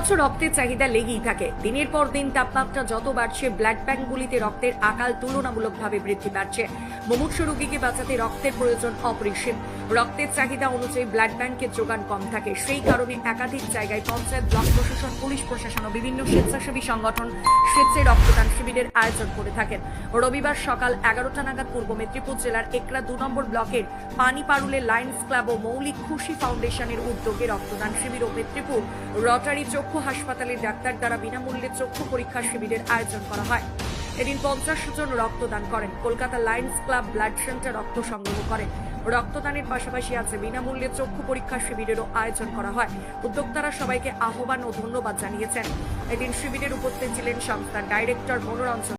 বছর রক্তের চাহিদা লেগেই থাকে। দিনের পর দিন তাপমাত্রা যত বাড়ছে, ব্লাড ব্যাংকগুলিতে রক্তের আকাল তুলনামূলকভাবে বৃদ্ধি পাচ্ছে। মুমূর্ষু রোগীকে বাঁচাতে রক্তের প্রয়োজন অপরিসীম। রক্তের চাহিদা অনুযায়ী ব্লাড ব্যাংকের যোগান কম থাকে। সেই কারণে একাধিক জায়গায় পঞ্চায়েত, ব্লক প্রশাসন, পুলিশ প্রশাসন ও বিভিন্ন স্বেচ্ছাসেবী সংগঠন স্বেচ্ছায় রক্তদান শিবিরের আয়োজন করে থাকেন। রবিবার সকাল 11টা নাগাদ পূর্ব মেদিনীপুর জেলার একরা 2 নম্বর ব্লকের পানিপারুলে লায়ন্স ক্লাব ও মৌলিক খুশি ফাউন্ডেশনের উদ্যোগে রক্তদান শিবির ও মেদিনীপুর রটারি চক্ষু হাসপাতালের ডাক্তার দ্বারা বিনামূল্যে চক্ষু পরীক্ষা শিবিরের আয়োজন করা হয়। এদিন 50 জন রক্তদান করেন। Kolkata Lions club blood centre রক্ত সংগ্রহ করেন। রক্তদানের পাশাপাশি আছে বিনামূল্যে চক্ষু পরীক্ষা শিবিরেরও আয়োজন করা হয়। উদ্যোক্তারা সবাইকে আহ্বান ও ধন্যবাদ জানিয়েছেন। এদিন শিবিরের উপস্থিত ছিলেন সংস্থার ডাইরেক্টর মনোরঞ্জন